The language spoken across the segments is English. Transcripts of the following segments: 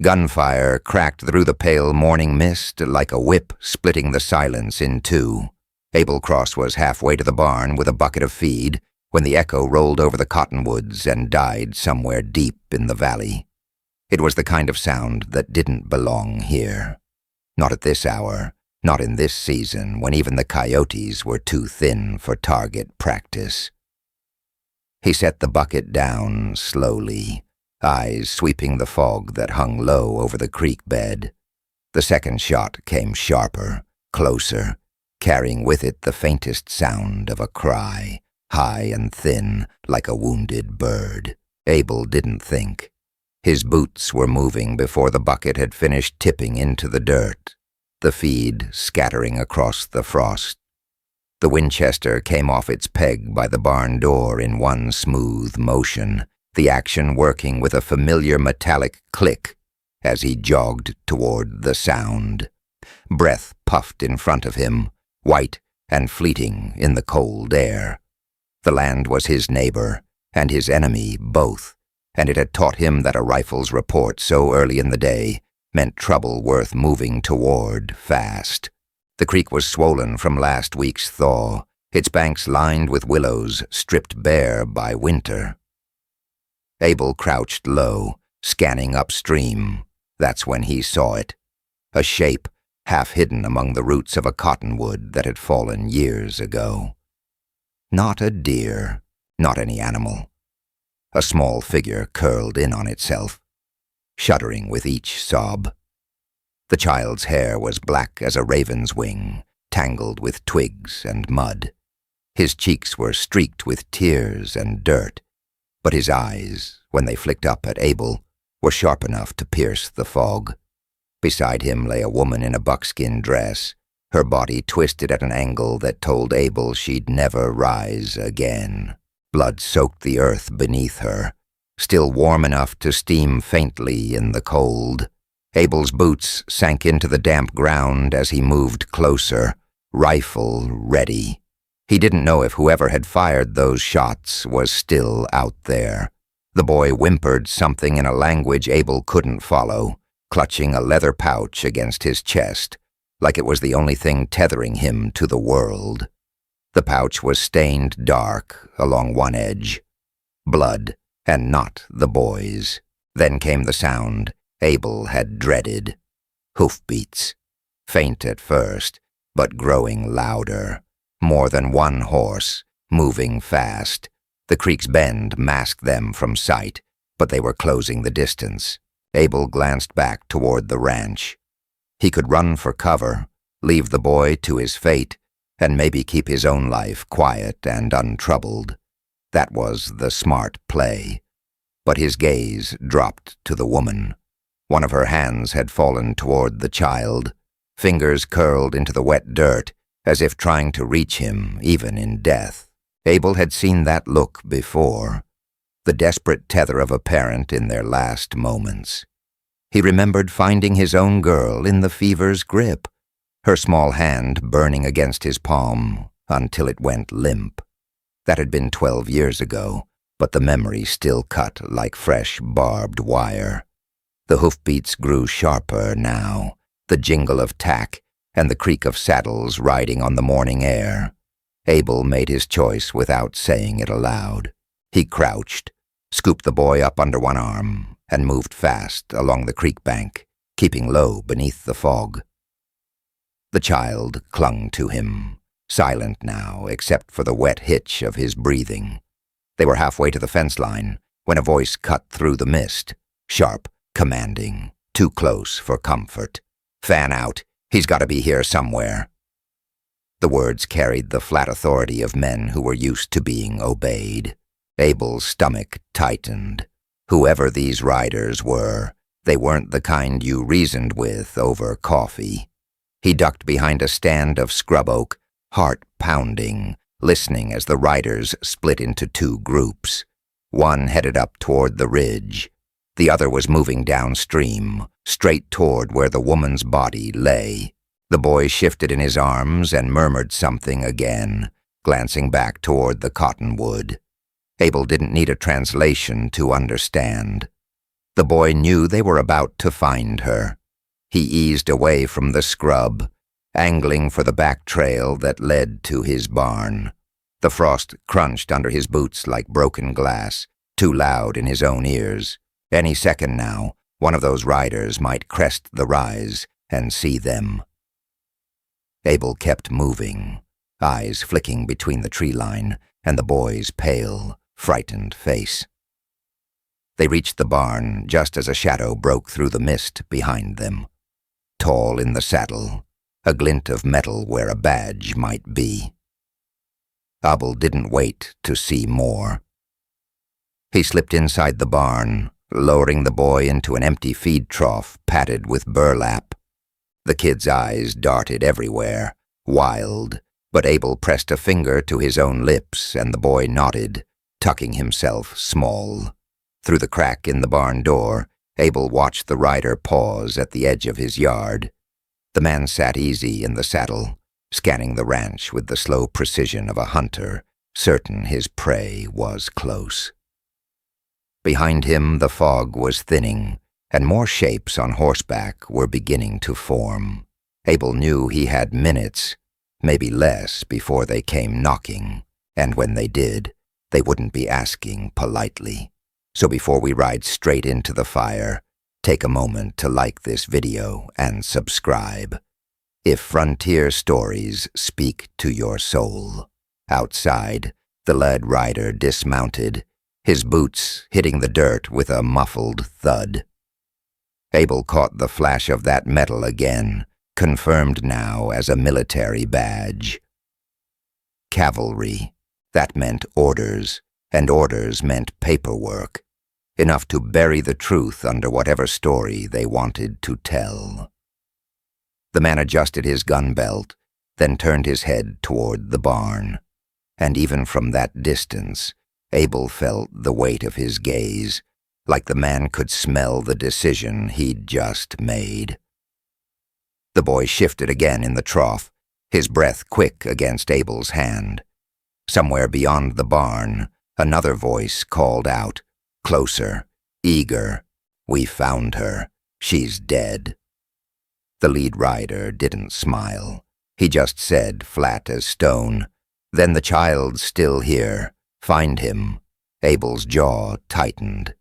Gunfire cracked through the pale morning mist like a whip splitting the silence in two. Abel Cross was halfway to the barn with a bucket of feed when the echo rolled over the cottonwoods and died somewhere deep in the valley. It was the kind of sound that didn't belong here. Not at this hour, not in this season when even the coyotes were too thin for target practice. He set the bucket down slowly, eyes sweeping the fog that hung low over the creek bed. The second shot came sharper, closer, carrying with it the faintest sound of a cry, high and thin, like a wounded bird. Abel didn't think. His boots were moving before the bucket had finished tipping into the dirt, the feed scattering across the frost. The Winchester came off its peg by the barn door in one smooth motion, the action working with a familiar metallic click as he jogged toward the sound. Breath puffed in front of him, white and fleeting in the cold air. The land was his neighbor and his enemy both, and it had taught him that a rifle's report so early in the day meant trouble worth moving toward fast. The creek was swollen from last week's thaw, its banks lined with willows stripped bare by winter. Abel crouched low, scanning upstream. That's when he saw it. A shape half hidden among the roots of a cottonwood that had fallen years ago. Not a deer, not any animal. A small figure curled in on itself, shuddering with each sob. The child's hair was black as a raven's wing, tangled with twigs and mud. His cheeks were streaked with tears and dirt, but his eyes, when they flicked up at Abel, were sharp enough to pierce the fog. Beside him lay a woman in a buckskin dress, her body twisted at an angle that told Abel she'd never rise again. Blood soaked the earth beneath her, still warm enough to steam faintly in the cold. Abel's boots sank into the damp ground as he moved closer, rifle ready. He didn't know if whoever had fired those shots was still out there. The boy whimpered something in a language Abel couldn't follow, clutching a leather pouch against his chest, like it was the only thing tethering him to the world. The pouch was stained dark along one edge. Blood, and not the boy's. Then came the sound Abel had dreaded. Hoofbeats. Faint at first, but growing louder. More than one horse, moving fast. The creek's bend masked them from sight, but they were closing the distance. Abel glanced back toward the ranch. He could run for cover, leave the boy to his fate, and maybe keep his own life quiet and untroubled. That was the smart play. But his gaze dropped to the woman. One of her hands had fallen toward the child, fingers curled into the wet dirt, as if trying to reach him even in death. Abel had seen that look before, the desperate tether of a parent in their last moments. He remembered finding his own girl in the fever's grip, her small hand burning against his palm until it went limp. That had been 12 years ago, but the memory still cut like fresh barbed wire. The hoofbeats grew sharper now, the jingle of tack and the creak of saddles riding on the morning air. Abel made his choice without saying it aloud. He crouched, scooped the boy up under one arm, and moved fast along the creek bank, keeping low beneath the fog. The child clung to him, silent now except for the wet hitch of his breathing. They were halfway to the fence line when a voice cut through the mist, sharp, commanding, too close for comfort. "Fan out. He's got to be here somewhere." The words carried the flat authority of men who were used to being obeyed. Abel's stomach tightened. Whoever these riders were, they weren't the kind you reasoned with over coffee. He ducked behind a stand of scrub oak, heart pounding, listening as the riders split into two groups. One headed up toward the ridge. The other was moving downstream, straight toward where the woman's body lay. The boy shifted in his arms and murmured something again, glancing back toward the cottonwood. Abel didn't need a translation to understand. The boy knew they were about to find her. He eased away from the scrub, angling for the back trail that led to his barn. The frost crunched under his boots like broken glass, too loud in his own ears. Any second now, one of those riders might crest the rise and see them. Abel kept moving, eyes flicking between the tree line and the boy's pale, frightened face. They reached the barn just as a shadow broke through the mist behind them. Tall in the saddle, a glint of metal where a badge might be. Abel didn't wait to see more. He slipped inside the barn, lowering the boy into an empty feed trough padded with burlap. The kid's eyes darted everywhere, wild, but Abel pressed a finger to his own lips and the boy nodded, tucking himself small. Through the crack in the barn door, Abel watched the rider pause at the edge of his yard. The man sat easy in the saddle, scanning the ranch with the slow precision of a hunter, certain his prey was close. Behind him the fog was thinning, and more shapes on horseback were beginning to form. Abel knew he had minutes, maybe less, before they came knocking, and when they did, they wouldn't be asking politely. So before we ride straight into the fire, take a moment to like this video and subscribe. If frontier stories speak to your soul. Outside, the led rider dismounted, his boots hitting the dirt with a muffled thud. Abel caught the flash of that metal again, confirmed now as a military badge. Cavalry. That meant orders, and orders meant paperwork, enough to bury the truth under whatever story they wanted to tell. The man adjusted his gun belt, then turned his head toward the barn, and even from that distance, Abel felt the weight of his gaze, like the man could smell the decision he'd just made. The boy shifted again in the trough, his breath quick against Abel's hand. Somewhere beyond the barn, another voice called out, closer, eager. We found her. She's dead. The lead rider didn't smile. He just said, flat as stone, "Then the child's still here. Find him." Abel's jaw tightened.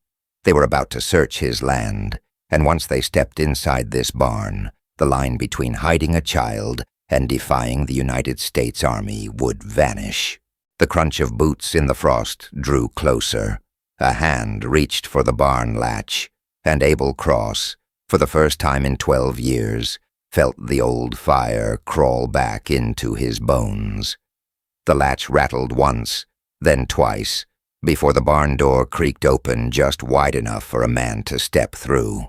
They were about to search his land, and once they stepped inside this barn, the line between hiding a child and defying the United States Army would vanish. The crunch of boots in the frost drew closer. A hand reached for the barn latch, and Abel Cross, for the first time in 12 years, felt the old fire crawl back into his bones. The latch rattled once, then twice, before the barn door creaked open just wide enough for a man to step through.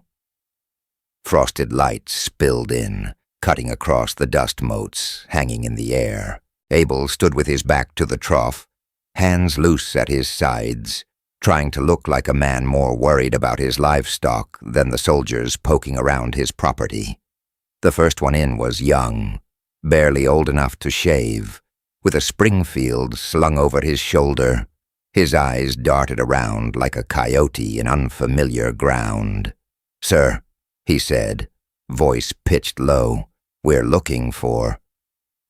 Frosted light spilled in, cutting across the dust motes hanging in the air. Abel stood with his back to the trough, hands loose at his sides, trying to look like a man more worried about his livestock than the soldiers poking around his property. The first one in was young, barely old enough to shave, with a Springfield slung over his shoulder. His eyes darted around like a coyote in unfamiliar ground. "Sir," he said, voice pitched low, "we're looking for—"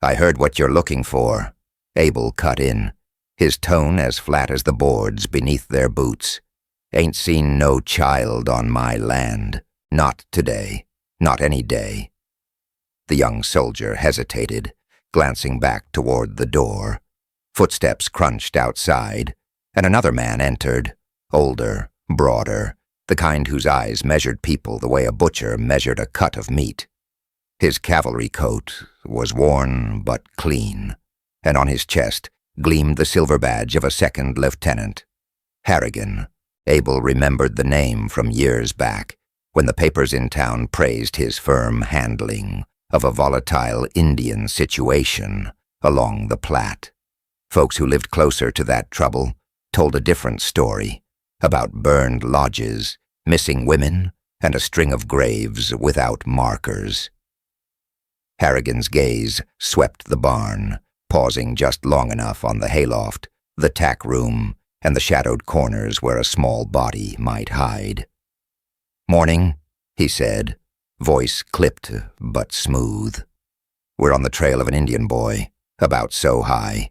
"I heard what you're looking for," Abel cut in, his tone as flat as the boards beneath their boots. "Ain't seen no child on my land. Not today. Not any day." The young soldier hesitated, glancing back toward the door. Footsteps crunched outside, and another man entered, older, broader, the kind whose eyes measured people the way a butcher measured a cut of meat. His cavalry coat was worn but clean, and on his chest gleamed the silver badge of a second lieutenant. Harrigan. Abel remembered the name from years back, when the papers in town praised his firm handling of a volatile Indian situation along the Platte. Folks who lived closer to that trouble told a different story, about burned lodges, missing women, and a string of graves without markers. Harrigan's gaze swept the barn, pausing just long enough on the hayloft, the tack room, and the shadowed corners where a small body might hide. "Morning," he said, voice clipped but smooth. "We're on the trail of an Indian boy, about so high."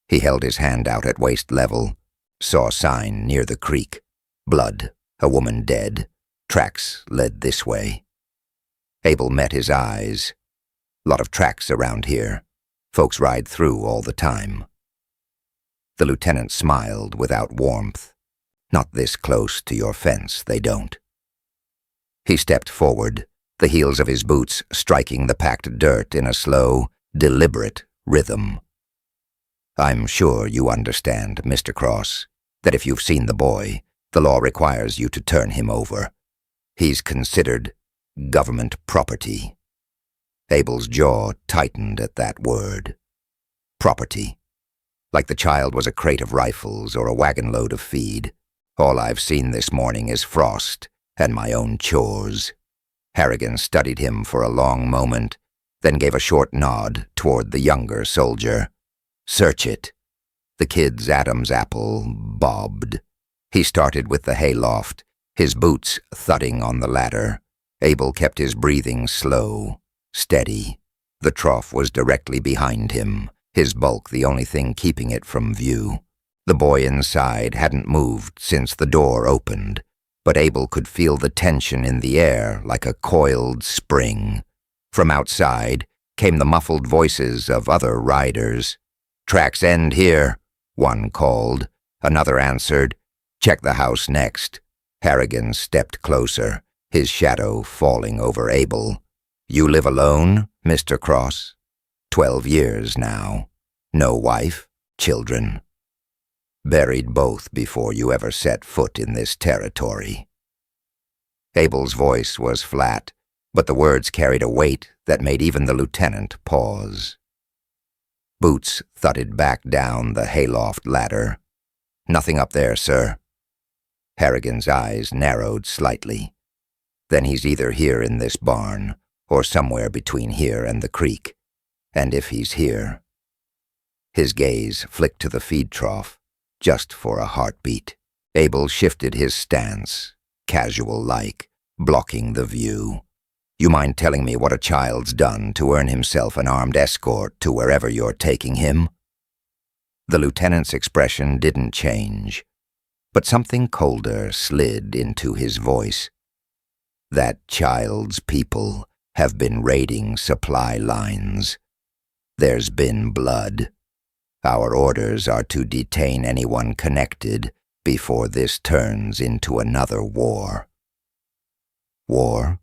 He held his hand out at waist level, saw sign near the creek. Blood, a woman dead. Tracks led this way. Abel met his eyes. Lot of tracks around here. Folks ride through all the time. The lieutenant smiled without warmth. Not this close to your fence, they don't. He stepped forward, the heels of his boots striking the packed dirt in a slow, deliberate rhythm. "I'm sure you understand, Mr. Cross, that if you've seen the boy, the law requires you to turn him over. He's considered government property." Abel's jaw tightened at that word. Property. Like the child was a crate of rifles or a wagon load of feed. All I've seen this morning is frost and my own chores. Harrigan studied him for a long moment, then gave a short nod toward the younger soldier. "Search it." The kid's Adam's apple bobbed. He started with the hayloft, his boots thudding on the ladder. Abel kept his breathing slow, steady. The trough was directly behind him, his bulk the only thing keeping it from view. The boy inside hadn't moved since the door opened, but Abel could feel the tension in the air like a coiled spring. From outside came the muffled voices of other riders. "Tracks end here," one called. Another answered, "Check the house next." Harrigan stepped closer, his shadow falling over Abel. "You live alone, Mr. Cross?" 12 years now. No wife, children. Buried both before you ever set foot in this territory. Abel's voice was flat, but the words carried a weight that made even the lieutenant pause. Boots thudded back down the hayloft ladder. "Nothing up there, sir." Harrigan's eyes narrowed slightly. "Then he's either here in this barn, or somewhere between here and the creek. And if he's here..." His gaze flicked to the feed trough, just for a heartbeat. Abel shifted his stance, casual-like, blocking the view. "You mind telling me what a child's done to earn himself an armed escort to wherever you're taking him?" The lieutenant's expression didn't change, but something colder slid into his voice. "That child's people have been raiding supply lines. There's been blood. Our orders are to detain anyone connected before this turns into another war." "War?"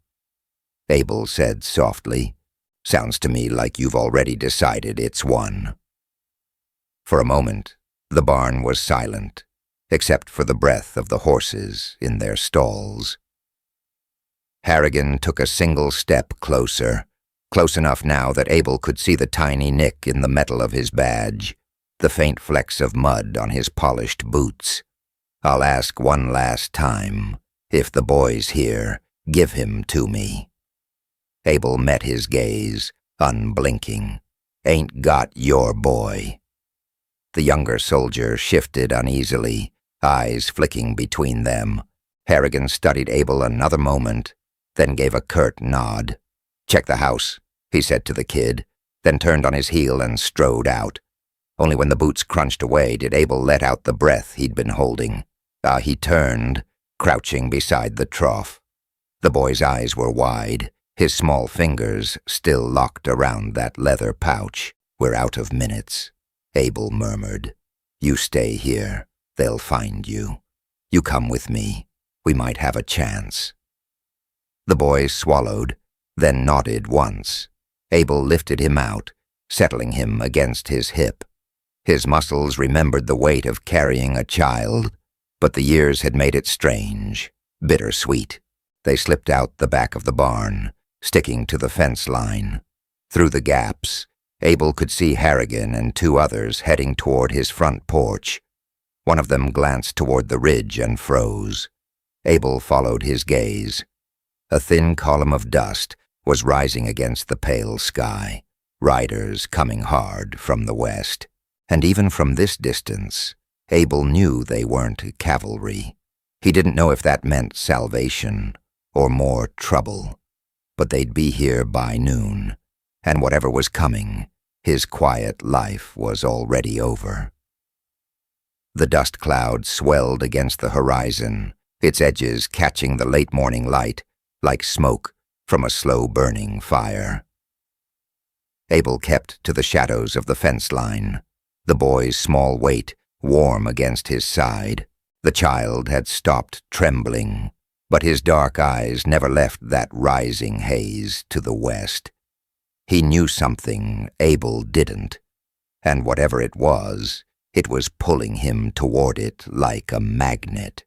Abel said softly. "Sounds to me like you've already decided it's one." For a moment, the barn was silent, except for the breath of the horses in their stalls. Harrigan took a single step closer, close enough now that Abel could see the tiny nick in the metal of his badge, the faint flecks of mud on his polished boots. "I'll ask one last time. If the boy's here, give him to me." Abel met his gaze, unblinking. "Ain't got your boy." The younger soldier shifted uneasily, eyes flicking between them. Harrigan studied Abel another moment, then gave a curt nod. "Check the house," he said to the kid, then turned on his heel and strode out. Only when the boots crunched away did Abel let out the breath he'd been holding. He turned, crouching beside the trough. The boy's eyes were wide, his small fingers still locked around that leather pouch. "We're out of minutes," Abel murmured. "You stay here. They'll find you. You come with me. We might have a chance." The boy swallowed, then nodded once. Abel lifted him out, settling him against his hip. His muscles remembered the weight of carrying a child, but the years had made it strange, bittersweet. They slipped out the back of the barn, sticking to the fence line. Through the gaps, Abel could see Harrigan and 2 others heading toward his front porch. One of them glanced toward the ridge and froze. Abel followed his gaze. A thin column of dust was rising against the pale sky, riders coming hard from the west. And even from this distance, Abel knew they weren't cavalry. He didn't know if that meant salvation or more trouble. But they'd be here by noon, and whatever was coming, his quiet life was already over. The dust cloud swelled against the horizon, its edges catching the late morning light like smoke from a slow-burning fire. Abel kept to the shadows of the fence line, the boy's small weight warm against his side. The child had stopped trembling, but his dark eyes never left that rising haze to the west. He knew something Abel didn't, and whatever it was pulling him toward it like a magnet.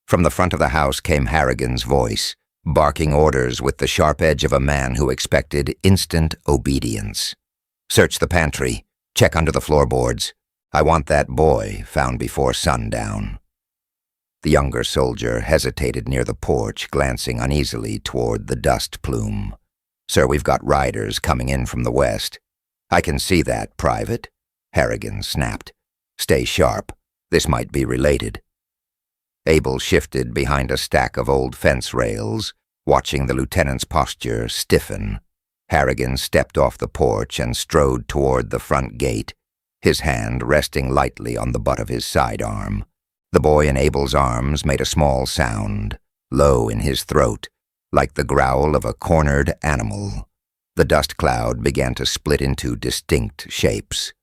From the front of the house came Harrigan's voice, barking orders with the sharp edge of a man who expected instant obedience. "Search the pantry. Check under the floorboards. I want that boy found before sundown." The younger soldier hesitated near the porch, glancing uneasily toward the dust plume. "Sir, we've got riders coming in from the west." "I can see that, Private," Harrigan snapped. "Stay sharp. This might be related." Abel shifted behind a stack of old fence rails, watching the lieutenant's posture stiffen. Harrigan stepped off the porch and strode toward the front gate, his hand resting lightly on the butt of his sidearm. The boy in Abel's arms made a small sound, low in his throat, like the growl of a cornered animal. The dust cloud began to split into distinct shapes.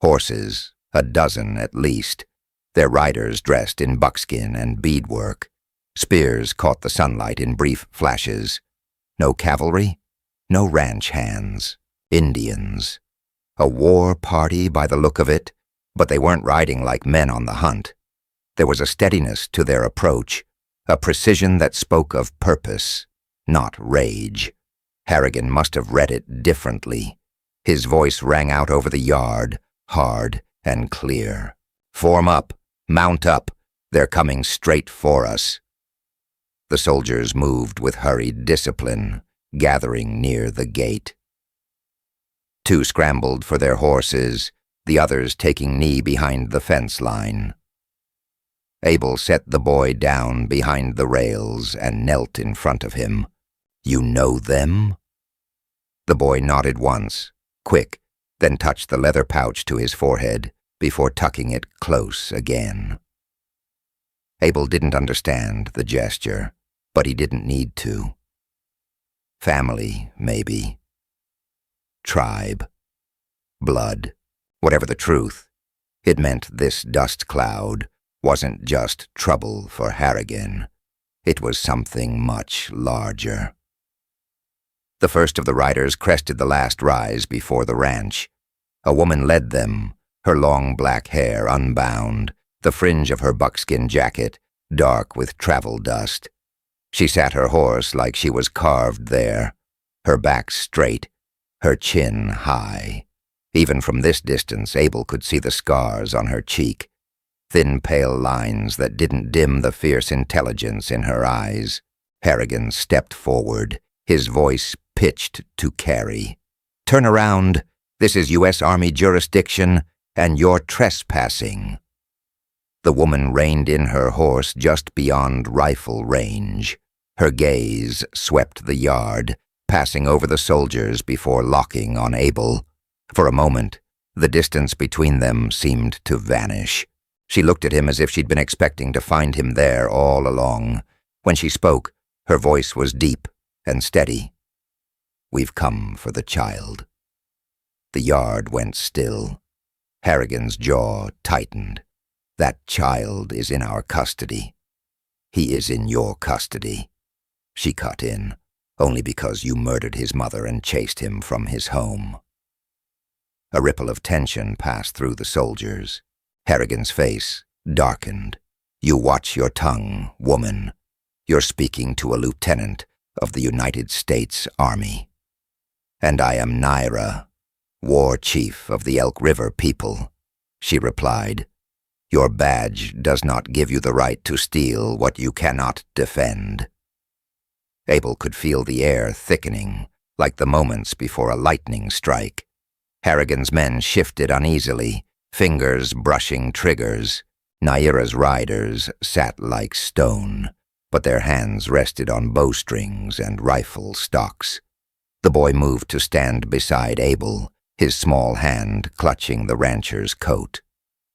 Horses, a dozen at least, their riders dressed in buckskin and beadwork. Spears caught the sunlight in brief flashes. No cavalry, no ranch hands. Indians. A war party by the look of it, but they weren't riding like men on the hunt. There was a steadiness to their approach, a precision that spoke of purpose, not rage. Harrigan must have read it differently. His voice rang out over the yard, hard and clear. "Form up, mount up, they're coming straight for us." The soldiers moved with hurried discipline, gathering near the gate. Two scrambled for their horses, the others taking knee behind the fence line. Abel set the boy down behind the rails and knelt in front of him. "You know them?" The boy nodded once, quick, then touched the leather pouch to his forehead before tucking it close again. Abel didn't understand the gesture, but he didn't need to. Family, maybe. Tribe. Blood. Whatever the truth, it meant this dust cloud wasn't just trouble for Harrigan. It was something much larger. The first of the riders crested the last rise before the ranch. A woman led them, her long black hair unbound, the fringe of her buckskin jacket dark with travel dust. She sat her horse like she was carved there, her back straight, her chin high. Even from this distance, Abel could see the scars on her cheek, thin pale lines that didn't dim the fierce intelligence in her eyes. Harrigan stepped forward, his voice pitched to carry. "Turn around. This is U.S. Army jurisdiction, and you're trespassing." The woman reined in her horse just beyond rifle range. Her gaze swept the yard, passing over the soldiers before locking on Abel. For a moment, the distance between them seemed to vanish. She looked at him as if she'd been expecting to find him there all along. When she spoke, her voice was deep and steady. "We've come for the child." The yard went still. Harrigan's jaw tightened. "That child is in our custody." "He is in your custody," she cut in, "only because you murdered his mother and chased him from his home." A ripple of tension passed through the soldiers. Harrigan's face darkened. "You watch your tongue, woman. You're speaking to a lieutenant of the United States Army." "And I am Naira, war chief of the Elk River people," she replied. "Your badge does not give you the right to steal what you cannot defend." Abel could feel the air thickening, like the moments before a lightning strike. Harrigan's men shifted uneasily, fingers brushing triggers. Naira's riders sat like stone, but their hands rested on bowstrings and rifle stocks. The boy moved to stand beside Abel, his small hand clutching the rancher's coat.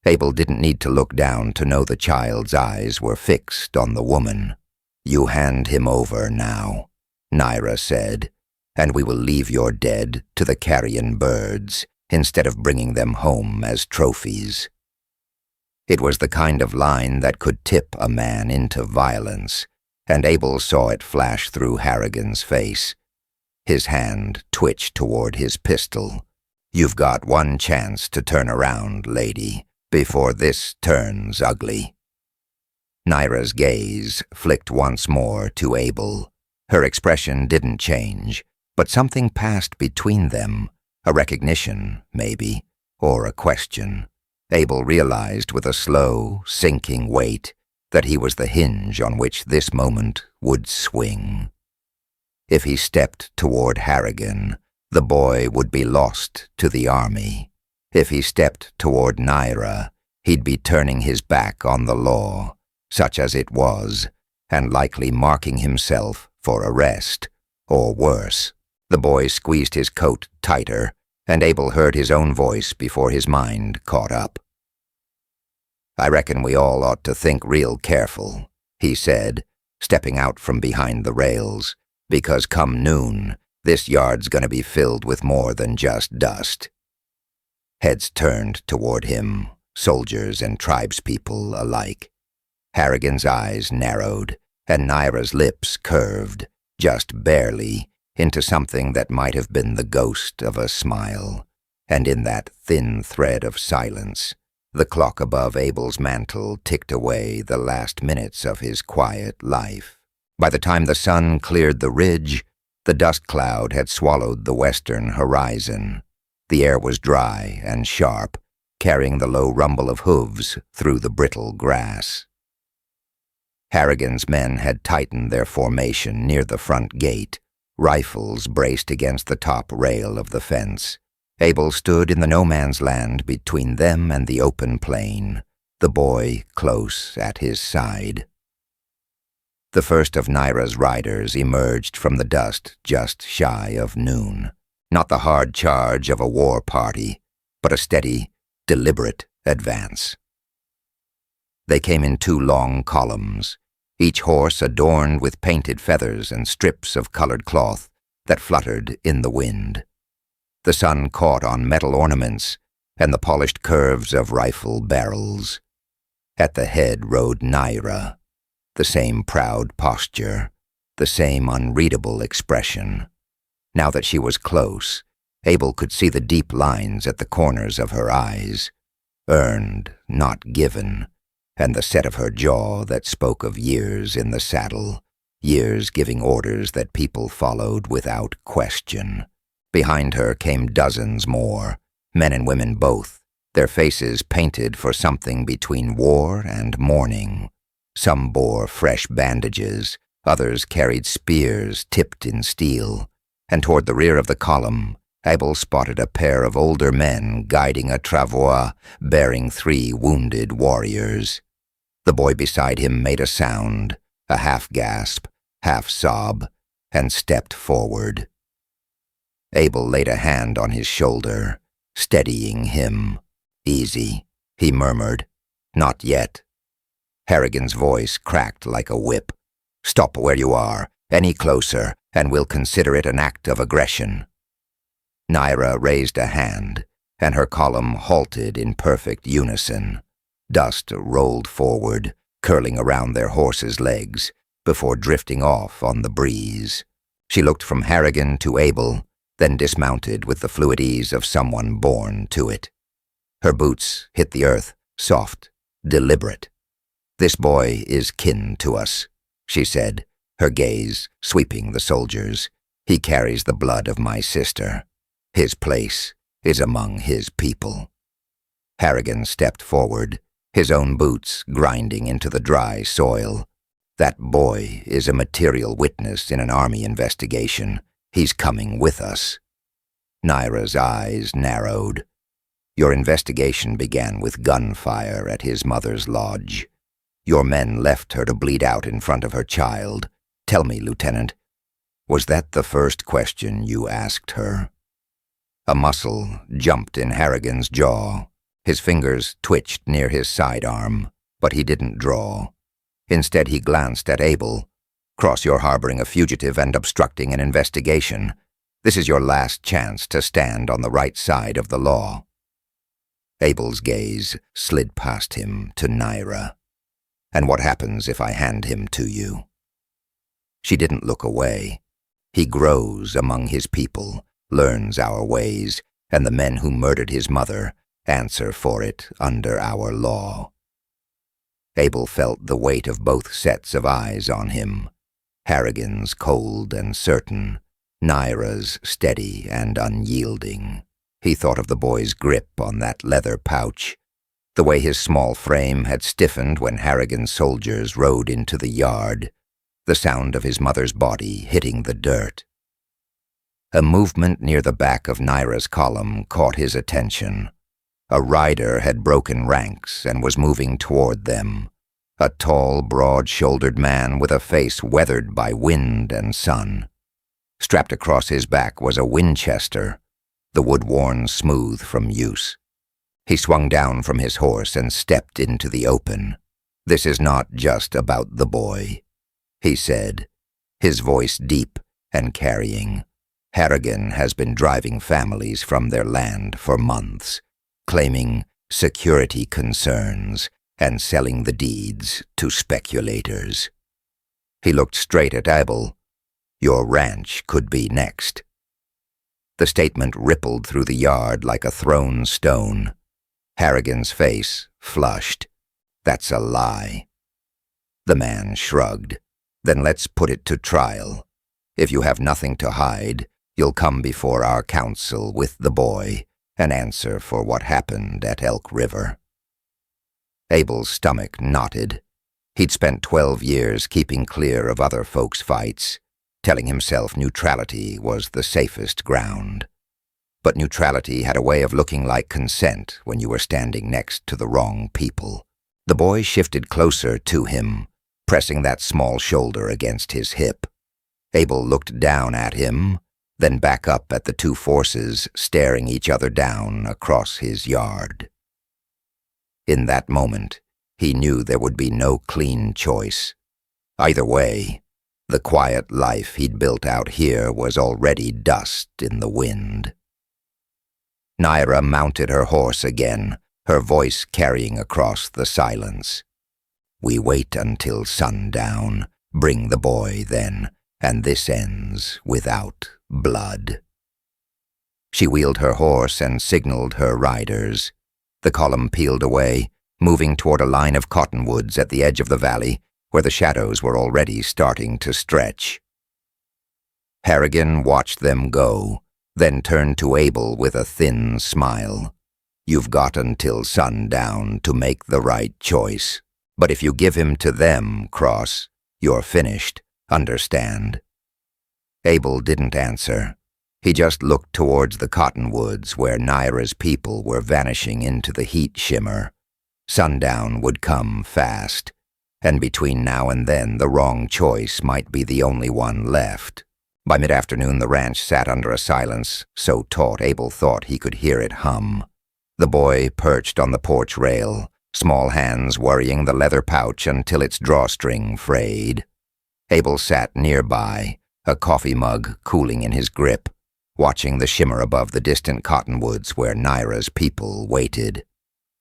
Abel didn't need to look down to know the child's eyes were fixed on the woman. "You hand him over now," Naira said, "and we will leave your dead to the carrion birds instead of bringing them home as trophies." It was the kind of line that could tip a man into violence, and Abel saw it flash through Harrigan's face. His hand twitched toward his pistol. "You've got one chance to turn around, lady, before this turns ugly." Naira's gaze flicked once more to Abel. Her expression didn't change, but something passed between them, a recognition, maybe, or a question. Abel realized with a slow, sinking weight that he was the hinge on which this moment would swing. If he stepped toward Harrigan, the boy would be lost to the army. If he stepped toward Naira, he'd be turning his back on the law, such as it was, and likely marking himself for arrest, or worse. The boy squeezed his coat tighter, and Abel heard his own voice before his mind caught up. "I reckon we all ought to think real careful," he said, stepping out from behind the rails, "because come noon, this yard's gonna be filled with more than just dust." Heads turned toward him, soldiers and tribespeople alike. Harrigan's eyes narrowed, and Naira's lips curved, just barely, into something that might have been the ghost of a smile. And in that thin thread of silence, the clock above Abel's mantle ticked away the last minutes of his quiet life. By the time the sun cleared the ridge, the dust cloud had swallowed the western horizon. The air was dry and sharp, carrying the low rumble of hooves through the brittle grass. Harrigan's men had tightened their formation near the front gate, rifles braced against the top rail of the fence. Abel stood in the no-man's land between them and the open plain, the boy close at his side. The first of Naira's riders emerged from the dust just shy of noon. Not the hard charge of a war party, but a steady, deliberate advance. They came in 2 long columns, each horse adorned with painted feathers and strips of colored cloth that fluttered in the wind. The sun caught on metal ornaments and the polished curves of rifle barrels. At the head rode Naira, the same proud posture, the same unreadable expression. Now that she was close, Abel could see the deep lines at the corners of her eyes, earned, not given, and the set of her jaw that spoke of years in the saddle, years giving orders that people followed without question. Behind her came dozens more, men and women both, their faces painted for something between war and mourning. Some bore fresh bandages, others carried spears tipped in steel, and toward the rear of the column, Abel spotted a pair of older men guiding a travois bearing 3 wounded warriors. The boy beside him made a sound, a half-gasp, half-sob, and stepped forward. Abel laid a hand on his shoulder, steadying him. "Easy," he murmured. "Not yet." Harrigan's voice cracked like a whip. "Stop where you are, any closer, and we'll consider it an act of aggression." Naira raised a hand, and her column halted in perfect unison. Dust rolled forward, curling around their horses' legs, before drifting off on the breeze. She looked from Harrigan to Abel, then dismounted with the fluid ease of someone born to it. Her boots hit the earth, soft, deliberate. "This boy is kin to us," she said, her gaze sweeping the soldiers. "He carries the blood of my sister. His place is among his people." Harrigan stepped forward, his own boots grinding into the dry soil. "That boy is a material witness in an army investigation. He's coming with us." Naira's eyes narrowed. "Your investigation began with gunfire at his mother's lodge. Your men left her to bleed out in front of her child. Tell me, Lieutenant, was that the first question you asked her?" A muscle jumped in Harrigan's jaw. His fingers twitched near his sidearm, but he didn't draw. Instead, he glanced at Abel. "Cross, you're harboring a fugitive and obstructing an investigation. This is your last chance to stand on the right side of the law." Abel's gaze slid past him to Naira. "And what happens if I hand him to you?" She didn't look away. "He grows among his people, learns our ways, and the men who murdered his mother answer for it under our law." Abel felt the weight of both sets of eyes on him. Harrigan's cold and certain, Naira's steady and unyielding. He thought of the boy's grip on that leather pouch, the way his small frame had stiffened when Harrigan's soldiers rode into the yard, the sound of his mother's body hitting the dirt. A movement near the back of Naira's column caught his attention. A rider had broken ranks and was moving toward them. A tall, broad-shouldered man with a face weathered by wind and sun. Strapped across his back was a Winchester, the wood worn smooth from use. He swung down from his horse and stepped into the open. "This is not just about the boy," he said, his voice deep and carrying. "Harrigan has been driving families from their land for months, claiming security concerns and selling the deeds to speculators." He looked straight at Abel. "Your ranch could be next." The statement rippled through the yard like a thrown stone. Harrigan's face flushed. "That's a lie." The man shrugged. "Then let's put it to trial. If you have nothing to hide, you'll come before our council with the boy and answer for what happened at Elk River." Abel's stomach knotted. He'd spent 12 years keeping clear of other folks' fights, telling himself neutrality was the safest ground. But neutrality had a way of looking like consent when you were standing next to the wrong people. The boy shifted closer to him, pressing that small shoulder against his hip. Abel looked down at him, then back up at the two forces staring each other down across his yard. In that moment, he knew there would be no clean choice. Either way, the quiet life he'd built out here was already dust in the wind. Naira mounted her horse again, her voice carrying across the silence. "We wait until sundown, bring the boy then, and this ends without blood." She wheeled her horse and signaled her riders. The column peeled away, moving toward a line of cottonwoods at the edge of the valley, where the shadows were already starting to stretch. Harrigan watched them go, then turned to Abel with a thin smile. "You've got until sundown to make the right choice. But if you give him to them, Cross, you're finished, understand?" Abel didn't answer. He just looked towards the cottonwoods where Naira's people were vanishing into the heat shimmer. Sundown would come fast, and between now and then the wrong choice might be the only one left. By mid-afternoon the ranch sat under a silence so taut Abel thought he could hear it hum. The boy perched on the porch rail, small hands worrying the leather pouch until its drawstring frayed. Abel sat nearby, a coffee mug cooling in his grip, watching the shimmer above the distant cottonwoods where Naira's people waited.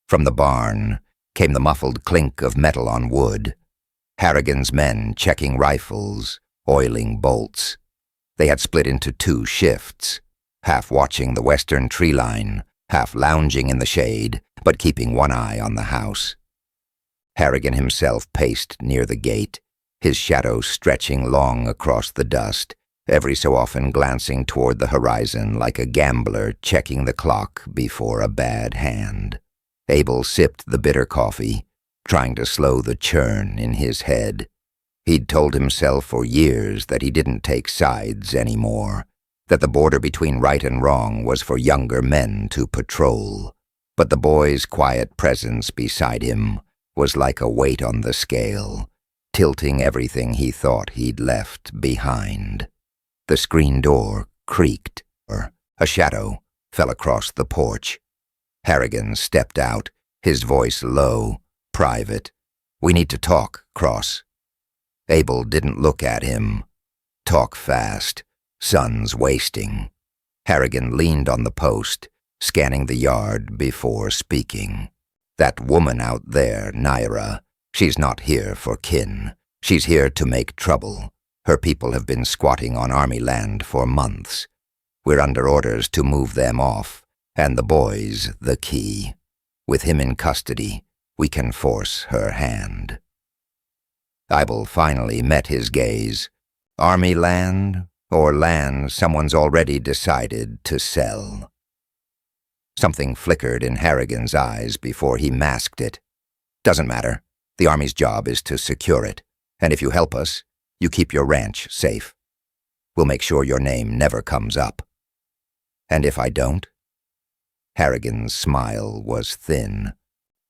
From the barn came the muffled clink of metal on wood. Harrigan's men checking rifles, oiling bolts. They had split into 2 shifts, half watching the western tree line, half lounging in the shade, but keeping one eye on the house. Harrigan himself paced near the gate, his shadow stretching long across the dust, every so often glancing toward the horizon like a gambler checking the clock before a bad hand. Abel sipped the bitter coffee, trying to slow the churn in his head. He'd told himself for years that he didn't take sides anymore, that the border between right and wrong was for younger men to patrol. But the boy's quiet presence beside him, was like a weight on the scale, tilting everything he thought he'd left behind. The screen door creaked, or a shadow fell across the porch. Harrigan stepped out, his voice low, private. "We need to talk, Cross." Abel didn't look at him. "Talk fast. Sun's wasting." Harrigan leaned on the post, scanning the yard before speaking. "That woman out there, Naira, she's not here for kin. She's here to make trouble. Her people have been squatting on Army land for months. We're under orders to move them off, and the boy's the key. With him in custody, we can force her hand." Abel finally met his gaze. Army land, or land someone's already decided to sell? Something flickered in Harrigan's eyes before he masked it. "Doesn't matter. The Army's job is to secure it, and if you help us, you keep your ranch safe. We'll make sure your name never comes up." "And if I don't?" Harrigan's smile was thin.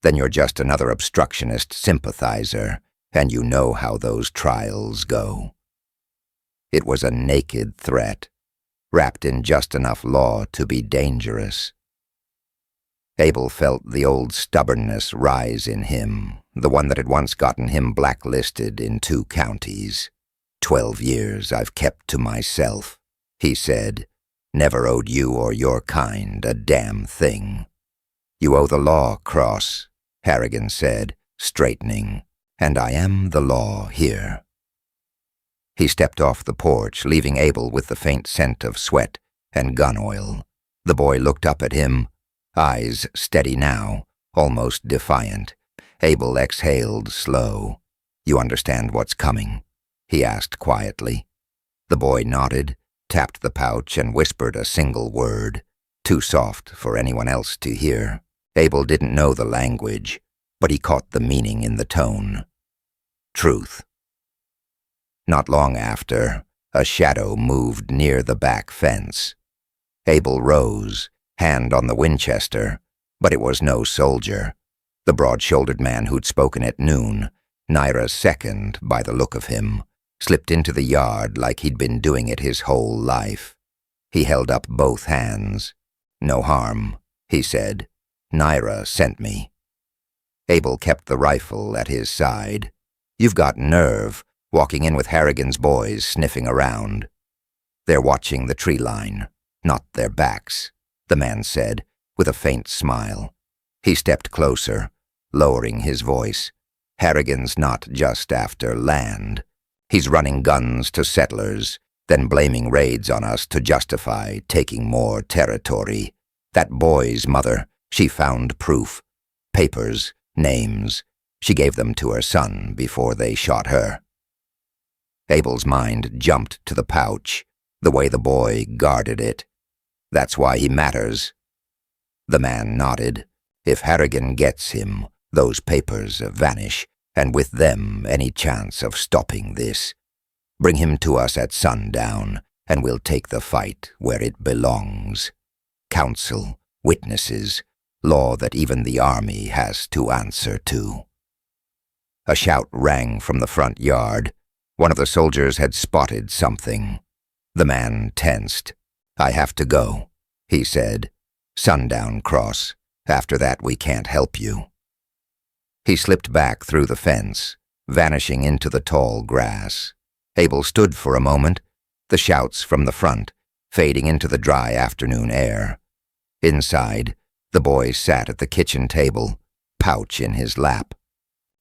"Then you're just another obstructionist sympathizer, and you know how those trials go." It was a naked threat, wrapped in just enough law to be dangerous. Abel felt the old stubbornness rise in him, the one that had once gotten him blacklisted in 2 counties. 12 years I've kept to myself," he said. "Never owed you or your kind a damn thing." "You owe the law, Cross," Harrigan said, straightening, "and I am the law here." He stepped off the porch, leaving Abel with the faint scent of sweat and gun oil. The boy looked up at him, eyes steady now, almost defiant. Abel exhaled slow. "You understand what's coming?" he asked quietly. The boy nodded, tapped the pouch, and whispered a single word, too soft for anyone else to hear. Abel didn't know the language, but he caught the meaning in the tone. Truth. Not long after, a shadow moved near the back fence. Abel rose, hand on the Winchester, but it was no soldier. The broad-shouldered man who'd spoken at noon, Naira's second by the look of him, slipped into the yard like he'd been doing it his whole life. He held up both hands. "No harm," he said. "Naira sent me." Abel kept the rifle at his side. "You've got nerve, walking in with Harrigan's boys sniffing around." "They're watching the tree line, not their backs," the man said, with a faint smile. He stepped closer, lowering his voice. "Harrigan's not just after land. He's running guns to settlers, then blaming raids on us to justify taking more territory. That boy's mother, she found proof. Papers, names. She gave them to her son before they shot her." Abel's mind jumped to the pouch, the way the boy guarded it. "That's why he matters." The man nodded. "If Harrigan gets him, those papers vanish, and with them any chance of stopping this. Bring him to us at sundown, and we'll take the fight where it belongs. Counsel, witnesses, law that even the Army has to answer to." A shout rang from the front yard. One of the soldiers had spotted something. The man tensed. "I have to go," he said. "Sundown, Cross. After that we can't help you." He slipped back through the fence, vanishing into the tall grass. Abel stood for a moment, the shouts from the front fading into the dry afternoon air. Inside, the boy sat at the kitchen table, pouch in his lap.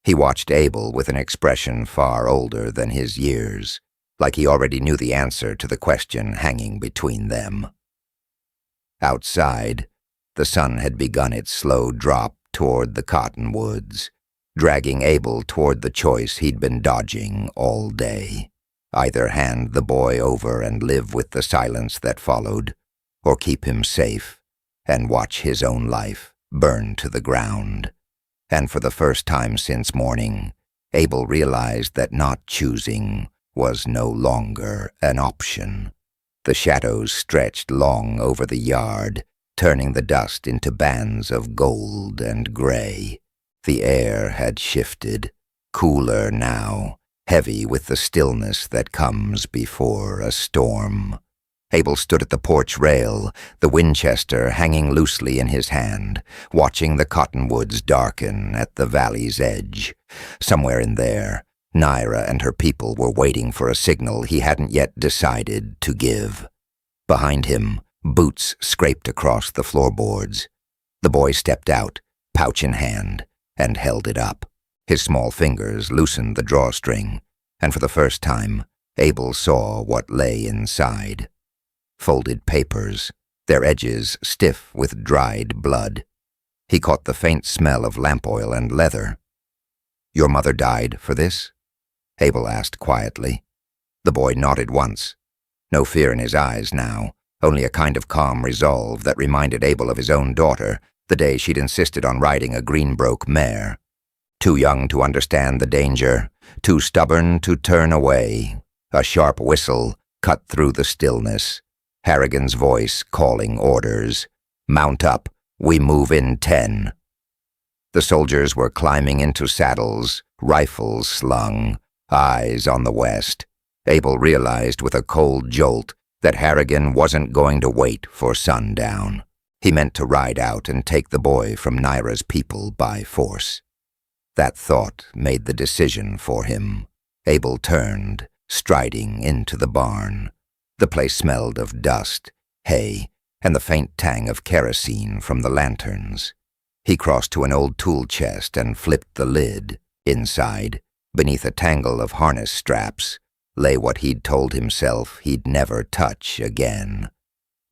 He watched Abel with an expression far older than his years, like he already knew the answer to the question hanging between them. Outside, the sun had begun its slow drop toward the cottonwoods, dragging Abel toward the choice he'd been dodging all day. Either hand the boy over and live with the silence that followed, or keep him safe and watch his own life burn to the ground. And for the first time since morning, Abel realized that not choosing was no longer an option. The shadows stretched long over the yard, turning the dust into bands of gold and gray. The air had shifted, cooler now, heavy with the stillness that comes before a storm. Abel stood at the porch rail, the Winchester hanging loosely in his hand, watching the cottonwoods darken at the valley's edge. Somewhere in there, Naira and her people were waiting for a signal he hadn't yet decided to give. Behind him, boots scraped across the floorboards. The boy stepped out, pouch in hand, and held it up. His small fingers loosened the drawstring, and for the first time, Abel saw what lay inside. Folded papers, their edges stiff with dried blood. He caught the faint smell of lamp oil and leather. "Your mother died for this?" Abel asked quietly. The boy nodded once. No fear in his eyes now, only a kind of calm resolve that reminded Abel of his own daughter, the day she'd insisted on riding a Greenbroke mare. Too young to understand the danger, too stubborn to turn away. A sharp whistle cut through the stillness. Harrigan's voice calling orders. "Mount up, we move in 10. The soldiers were climbing into saddles, rifles slung, eyes on the west. Abel realized with a cold jolt that Harrigan wasn't going to wait for sundown. He meant to ride out and take the boy from Naira's people by force. That thought made the decision for him. Abel turned, striding into the barn. The place smelled of dust, hay, and the faint tang of kerosene from the lanterns. He crossed to an old tool chest and flipped the lid. Inside, beneath a tangle of harness straps, lay what he'd told himself he'd never touch again.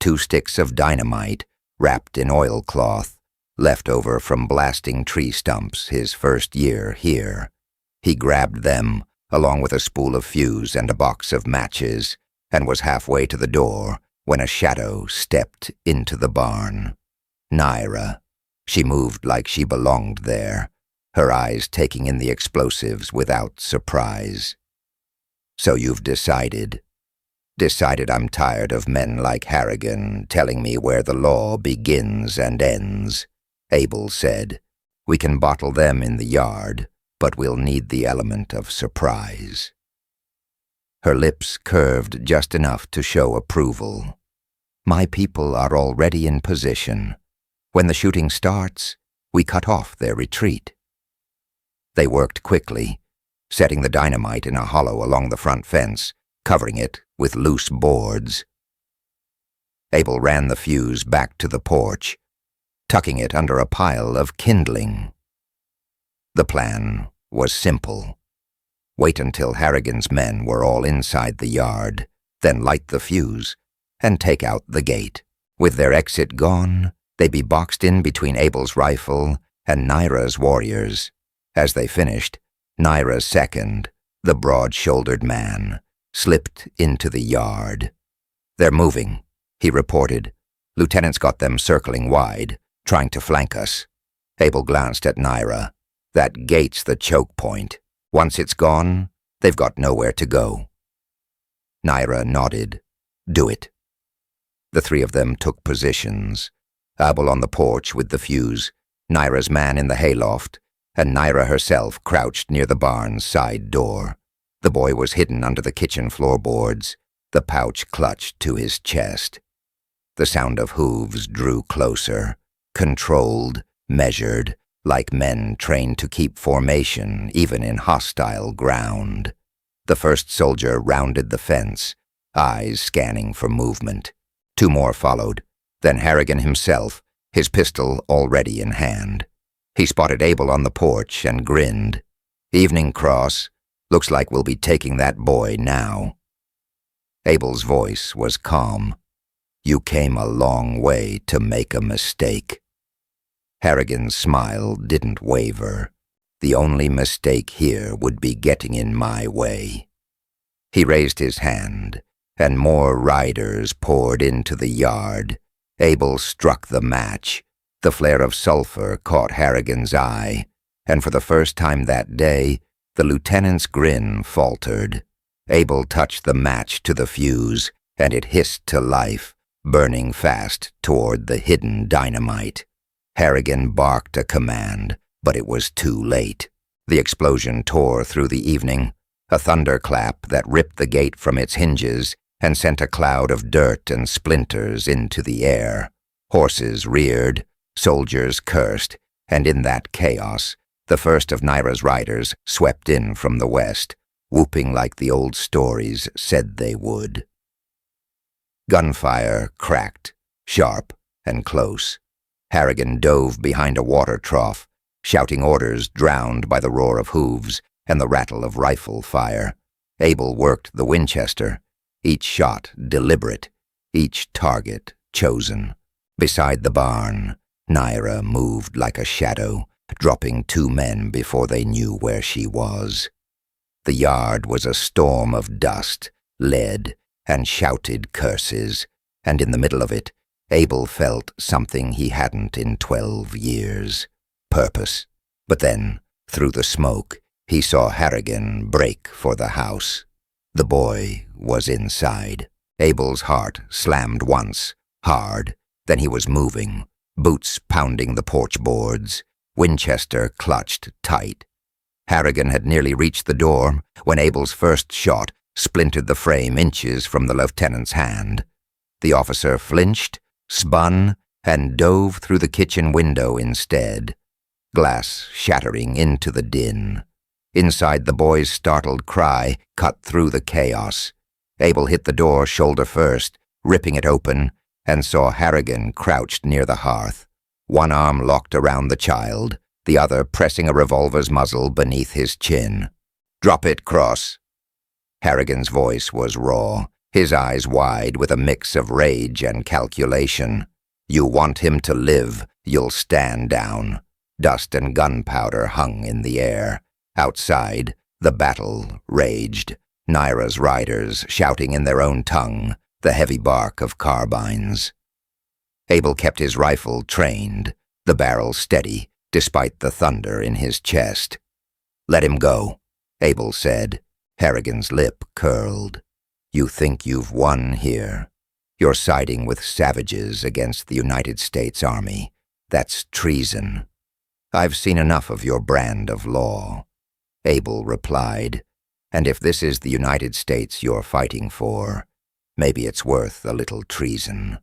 2 sticks of dynamite, wrapped in oilcloth, left over from blasting tree stumps his first year here. He grabbed them, along with a spool of fuse and a box of matches, and was halfway to the door when a shadow stepped into the barn. Naira. She moved like she belonged there, her eyes taking in the explosives without surprise. "So you've decided. Decided I'm tired of men like Harrigan telling me where the law begins and ends," Abel said. "We can bottle them in the yard, but we'll need the element of surprise." Her lips curved just enough to show approval. "My people are already in position. When the shooting starts, we cut off their retreat." They worked quickly, setting the dynamite in a hollow along the front fence, covering it with loose boards. Abel ran the fuse back to the porch, tucking it under a pile of kindling. The plan was simple. Wait until Harrigan's men were all inside the yard, then light the fuse, and take out the gate. With their exit gone, they'd be boxed in between Abel's rifle and Naira's warriors. As they finished, Naira's second, the broad-shouldered man, slipped into the yard. "They're moving," he reported. "Lieutenant's got them circling wide, trying to flank us." Abel glanced at Naira. "That gate's the choke point. Once it's gone, they've got nowhere to go." Naira nodded. "Do it." The 3 of them took positions. Abel on the porch with the fuse, Naira's man in the hayloft, and Naira herself crouched near the barn's side door. The boy was hidden under the kitchen floorboards, the pouch clutched to his chest. The sound of hooves drew closer, controlled, measured, like men trained to keep formation even in hostile ground. The first soldier rounded the fence, eyes scanning for movement. 2 more followed, then Harrigan himself, his pistol already in hand. He spotted Abel on the porch and grinned. "Evening, Cross. Looks like we'll be taking that boy now." Abel's voice was calm. "You came a long way to make a mistake." Harrigan's smile didn't waver. "The only mistake here would be getting in my way." He raised his hand, and more riders poured into the yard. Abel struck the match. The flare of sulfur caught Harrigan's eye, and for the first time that day, the lieutenant's grin faltered. Abel touched the match to the fuse, and it hissed to life, burning fast toward the hidden dynamite. Harrigan barked a command, But it was too late. The explosion tore through the evening, a thunderclap that ripped the gate from its hinges and sent a cloud of dirt and splinters into the air. Horses reared, soldiers cursed, and in that chaos, the first of Naira's riders swept in from the west, whooping like the old stories said they would. Gunfire cracked, sharp and close. Harrigan dove behind a water trough, shouting orders drowned by the roar of hooves and the rattle of rifle fire. Abel worked the Winchester, each shot deliberate, each target chosen. Beside the barn, Naira moved like a shadow, dropping 2 men before they knew where she was. The yard was a storm of dust, lead, and shouted curses, and in the middle of it, Abel felt something he hadn't in 12 years. Purpose. But then, through the smoke, he saw Harrigan break for the house. The boy was inside. Abel's heart slammed once, hard, then he was moving, boots pounding the porch boards, Winchester clutched tight. Harrigan had nearly reached the door when Abel's first shot splintered the frame inches from the lieutenant's hand. The officer flinched, spun, and dove through the kitchen window instead, glass shattering into the din. Inside, the boy's startled cry cut through the chaos. Abel hit the door shoulder first, ripping it open, and saw Harrigan crouched near the hearth, one arm locked around the child, the other pressing a revolver's muzzle beneath his chin. "Drop it, Cross." Harrigan's voice was raw, his eyes wide with a mix of rage and calculation. "You want him to live, you'll stand down." Dust and gunpowder hung in the air. Outside, the battle raged, Naira's riders shouting in their own tongue, the heavy bark of carbines. Abel kept his rifle trained, the barrel steady, despite the thunder in his chest. "Let him go," Abel said. Harrigan's lip curled. "You think you've won here? You're siding with savages against the United States Army. That's treason. I've seen enough of your brand of law." Abel replied, "And if this is the United States you're fighting for, maybe it's worth a little treason."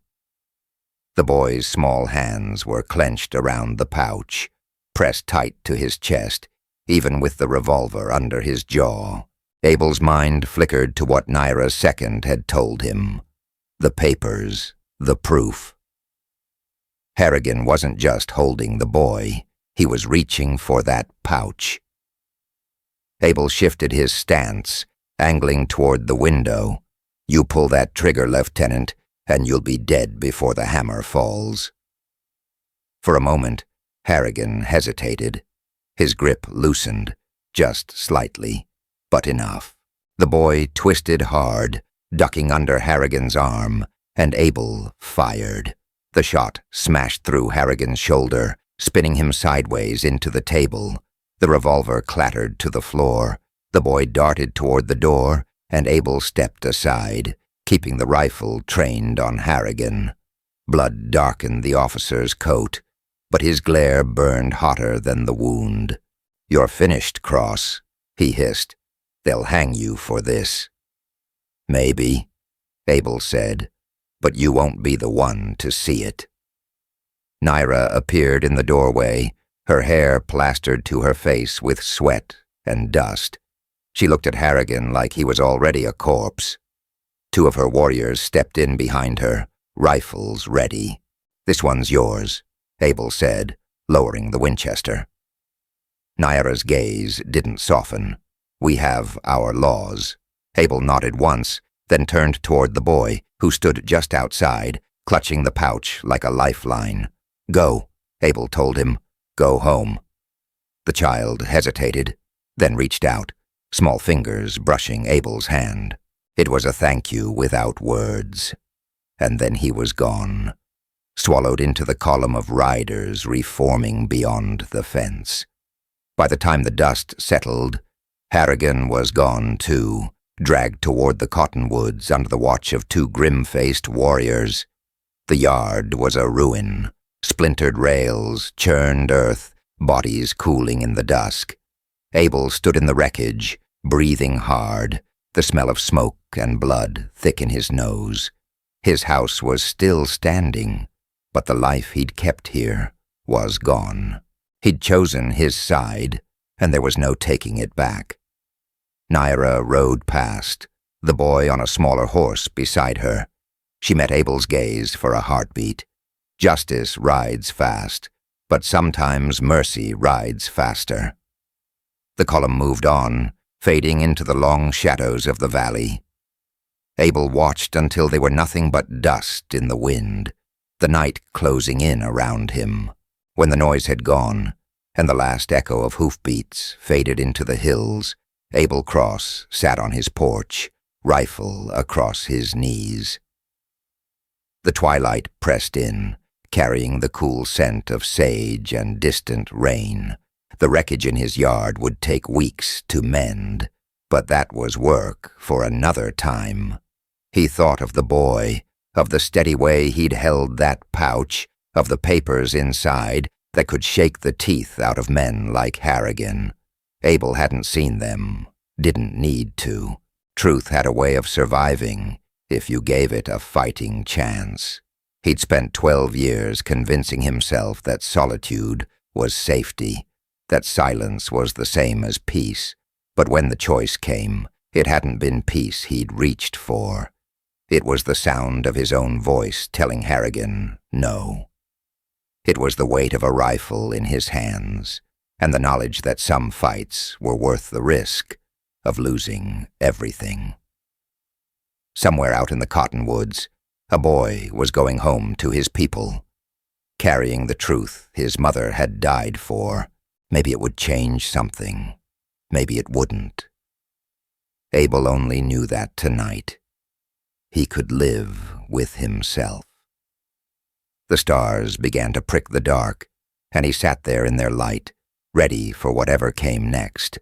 The boy's small hands were clenched around the pouch, pressed tight to his chest, even with the revolver under his jaw. Abel's mind flickered to what Naira II had told him. The papers, the proof. Harrigan wasn't just holding the boy, he was reaching for that pouch. Abel shifted his stance, angling toward the window. "You pull that trigger, Lieutenant, and you'll be dead before the hammer falls." For a moment, Harrigan hesitated. His grip loosened, just slightly, but enough. The boy twisted hard, ducking under Harrigan's arm, and Abel fired. The shot smashed through Harrigan's shoulder, spinning him sideways into the table. The revolver clattered to the floor. The boy darted toward the door, and Abel stepped aside, keeping the rifle trained on Harrigan. Blood darkened the officer's coat, but his glare burned hotter than the wound. "You're finished, Cross," he hissed. "They'll hang you for this." "Maybe," Abel said, "but you won't be the one to see it." Naira appeared in the doorway, her hair plastered to her face with sweat and dust. She looked at Harrigan like he was already a corpse. 2 of her warriors stepped in behind her, rifles ready. "This one's yours," Abel said, lowering the Winchester. Naira's gaze didn't soften. "We have our laws." Abel nodded once, then turned toward the boy, who stood just outside, clutching the pouch like a lifeline. "Go," Abel told him. "Go home." The child hesitated, then reached out, small fingers brushing Abel's hand. It was a thank you without words. And then he was gone, swallowed into the column of riders reforming beyond the fence. By the time the dust settled, Harrigan was gone too, dragged toward the cottonwoods under the watch of 2 grim-faced warriors. The yard was a ruin, splintered rails, churned earth, bodies cooling in the dusk. Abel stood in the wreckage, breathing hard, the smell of smoke and blood thick in his nose. His house was still standing, but the life he'd kept here was gone. He'd chosen his side, and there was no taking it back. Naira rode past, the boy on a smaller horse beside her. She met Abel's gaze for a heartbeat. Justice rides fast, but sometimes mercy rides faster. The column moved on, fading into the long shadows of the valley. Abel watched until they were nothing but dust in the wind, the night closing in around him. When the noise had gone, and the last echo of hoofbeats faded into the hills, Abel Cross sat on his porch, rifle across his knees. The twilight pressed in, carrying the cool scent of sage and distant rain. The wreckage in his yard would take weeks to mend, but that was work for another time. He thought of the boy, of the steady way he'd held that pouch, of the papers inside that could shake the teeth out of men like Harrigan. Abel hadn't seen them, didn't need to. Truth had a way of surviving if you gave it a fighting chance. He'd spent 12 years convincing himself that solitude was safety, that silence was the same as peace. But when the choice came, it hadn't been peace he'd reached for. It was the sound of his own voice telling Harrigan no. It was the weight of a rifle in his hands, and the knowledge that some fights were worth the risk of losing everything. Somewhere out in the cottonwoods, a boy was going home to his people, carrying the truth his mother had died for. Maybe it would change something. Maybe it wouldn't. Abel only knew that tonight. He could live with himself. The stars began to prick the dark, and he sat there in their light, ready for whatever came next.